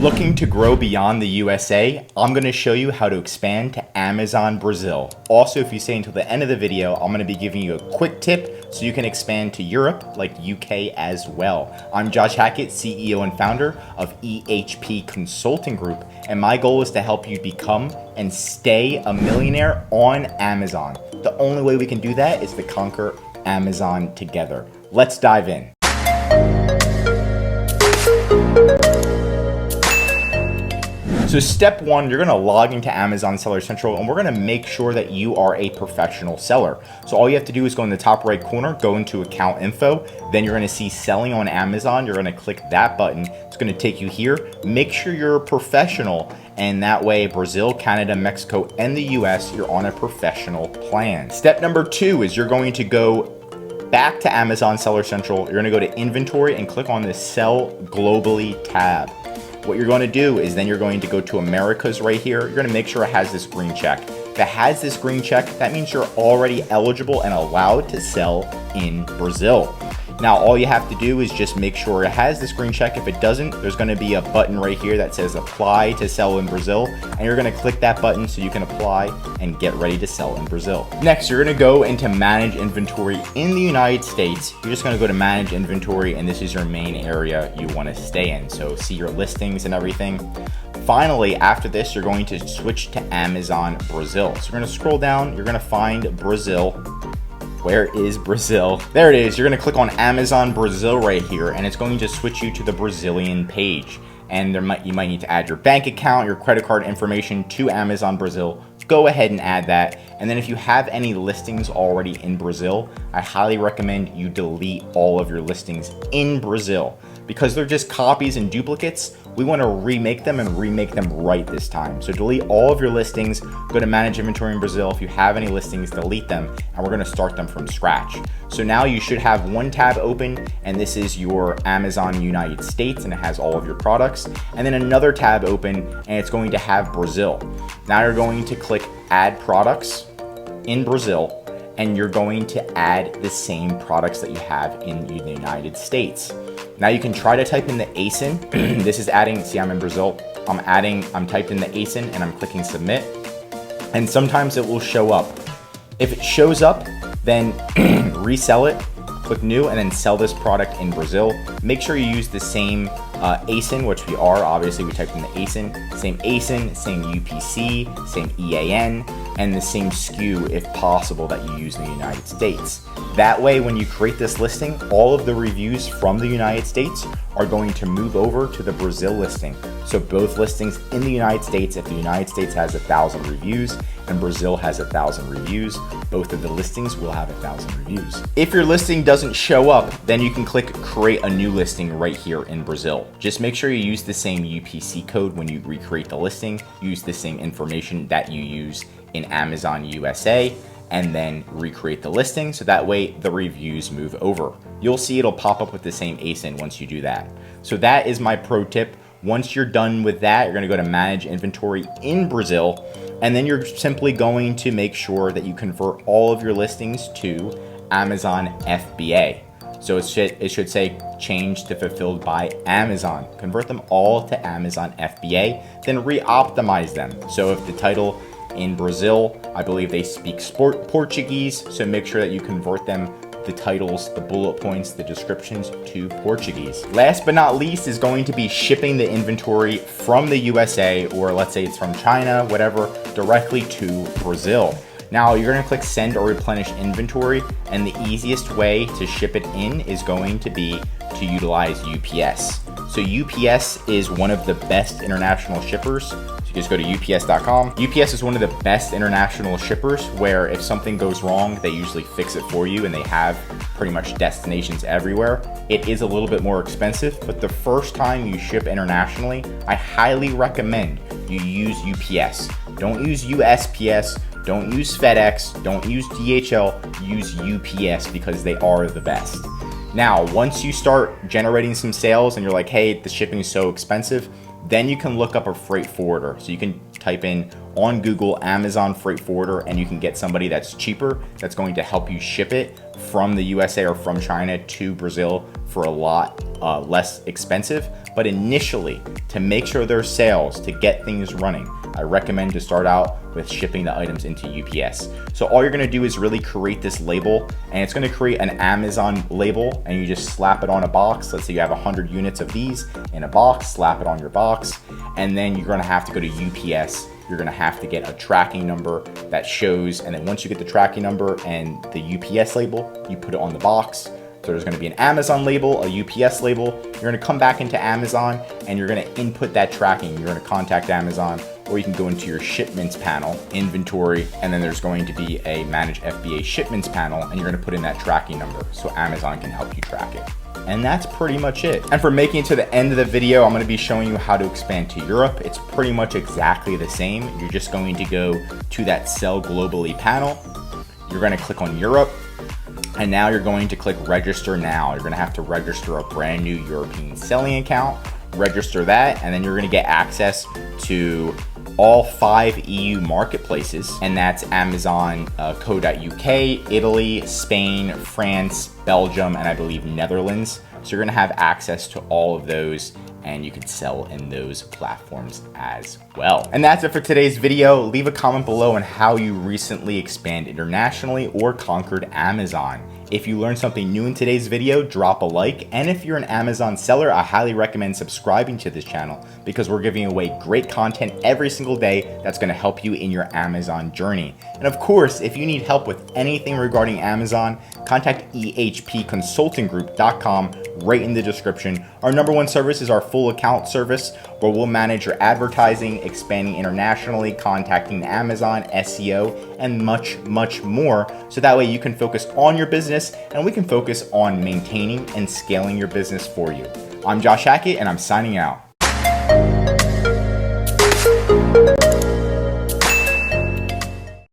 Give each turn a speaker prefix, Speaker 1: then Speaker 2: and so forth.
Speaker 1: Looking to grow beyond the USA, I'm going to show you how to expand to Amazon Brazil. Also, if you stay until the end of the video, I'm going to be giving you a quick tip so you can expand to Europe like UK as well. I'm Josh Hackett, CEO and founder of EHP Consulting Group, and my goal is to help you become and stay a millionaire on Amazon. The only way we can do that is to conquer Amazon together. Let's dive in. So step one, you're gonna log into Amazon Seller Central and we're gonna make sure that you are a professional seller. So all you have to do is go in the top right corner, go into account info, then you're gonna see selling on Amazon. You're gonna click that button. It's gonna take you here. Make sure you're a professional, and that way Brazil, Canada, Mexico, and the US, you're on a professional plan. Step number two is you're going to go back to Amazon Seller Central. You're gonna go to inventory and click on the Sell Globally tab. What you're going to do is then you're going to go to Americas right here. You're going to make sure it has this green check. If it has this green check, that means you're already eligible and allowed to sell in Brazil. Now, all you have to do is just make sure it has this green check. If it doesn't, there's going to be a button right here that says apply to sell in Brazil. And you're going to click that button so you can apply and get ready to sell in Brazil. Next, you're going to go into manage inventory in the United States. You're just going to go to manage inventory, and this is your main area you want to stay in. So see your listings and everything. Finally, after this, you're going to switch to Amazon Brazil. So you're going to scroll down. You're going to find Brazil. Where is Brazil? There it is. You're going to click on Amazon Brazil right here, and it's going to switch you to the Brazilian page. And you might need to add your bank account, your credit card information to Amazon Brazil. Go ahead and add that. And then if you have any listings already in Brazil, I highly recommend you delete all of your listings in Brazil, because they're just copies and duplicates. We want to remake them and remake them right this time. So delete all of your listings, go to manage inventory in Brazil. If you have any listings, delete them, and we're going to start them from scratch. So now you should have one tab open, and this is your Amazon United States, and it has all of your products. And then another tab open, and it's going to have Brazil. Now you're going to click add products in Brazil, and you're going to add the same products that you have in the United States. Now you can try to type in the ASIN. This is adding, see, I'm in Brazil. I'm typed in the ASIN and I'm clicking submit. And sometimes it will show up. If it shows up, then resell it, click new, and then sell this product in Brazil. Make sure you use the same ASIN, which we are. Obviously, we typed in the ASIN, same UPC, same EAN, and the same SKU if possible that you use in the United States. That way, when you create this listing, all of the reviews from the United States are going to move over to the Brazil listing. So both listings in the United States, if the United States has 1,000 reviews and Brazil has 1,000 reviews, both of the listings will have 1,000 reviews. If your listing doesn't show up, then you can click create a new listing right here in Brazil. Just make sure you use the same UPC code when you recreate the listing, use the same information that you use in Amazon USA, and then recreate the listing so that way the reviews move over. You'll see it'll pop up with the same ASIN once you do that. So that is my pro tip. Once you're done with that, you're gonna go to manage inventory in Brazil, and then you're simply going to make sure that you convert all of your listings to Amazon FBA. So it should say change to fulfilled by Amazon. Convert them all to Amazon FBA, then re-optimize them. So if the title in Brazil, I believe they speak Portuguese, so make sure that you convert them, the titles, the bullet points, the descriptions to Portuguese. Last but not least is going to be shipping the inventory from the USA, or let's say it's from China, whatever, directly to Brazil. Now you're gonna click send or replenish inventory, and the easiest way to ship it in is going to be to utilize UPS. So UPS is one of the best international shippers. So you just go to ups.com. UPS is one of the best international shippers where if something goes wrong, they usually fix it for you, and they have pretty much destinations everywhere. It is a little bit more expensive, but the first time you ship internationally, I highly recommend you use UPS. Don't use USPS, don't use FedEx, don't use DHL, use UPS because they are the best. Now, once you start generating some sales and you're like, hey, the shipping is so expensive, then you can look up a freight forwarder. So you can type in on Google Amazon freight forwarder, and you can get somebody that's cheaper that's going to help you ship it from the USA or from China to Brazil for a lot less expensive. But initially, to make sure there's sales, to get things running, I recommend to start out with shipping the items into UPS. So all you're gonna do is really create this label, and it's gonna create an Amazon label, and you just slap it on a box. Let's say you have 100 units of these in a box, slap it on your box, and then you're gonna have to go to UPS. You're gonna have to get a tracking number that shows, and then once you get the tracking number and the UPS label, you put it on the box. So there's gonna be an Amazon label, a UPS label. You're gonna come back into Amazon and you're gonna input that tracking. You're gonna contact Amazon, or you can go into your shipments panel, inventory, and then there's going to be a manage FBA shipments panel, and you're gonna put in that tracking number so Amazon can help you track it. And that's pretty much it. And for making it to the end of the video, I'm gonna be showing you how to expand to Europe. It's pretty much exactly the same. You're just going to go to that Sell Globally panel. You're gonna click on Europe, and now you're going to click Register Now. You're gonna have to register a brand new European selling account, register that, and then you're gonna get access to all 5 EU marketplaces, and that's Amazon, co.uk, Italy, Spain, France, Belgium, and I believe Netherlands. So you're gonna have access to all of those, and you can sell in those platforms as well. And that's it for today's video. Leave a comment below on how you recently expanded internationally or conquered Amazon. If you learned something new in today's video, drop a like. And if you're an Amazon seller, I highly recommend subscribing to this channel because we're giving away great content every single day that's gonna help you in your Amazon journey. And of course, if you need help with anything regarding Amazon, contact ehpconsultinggroup.com right in the description. Our #1 service is our full account service, where we'll manage your advertising, expanding internationally, contacting Amazon, SEO, and much, much more. So that way you can focus on your business and we can focus on maintaining and scaling your business for you. I'm Josh Hackett and I'm signing out.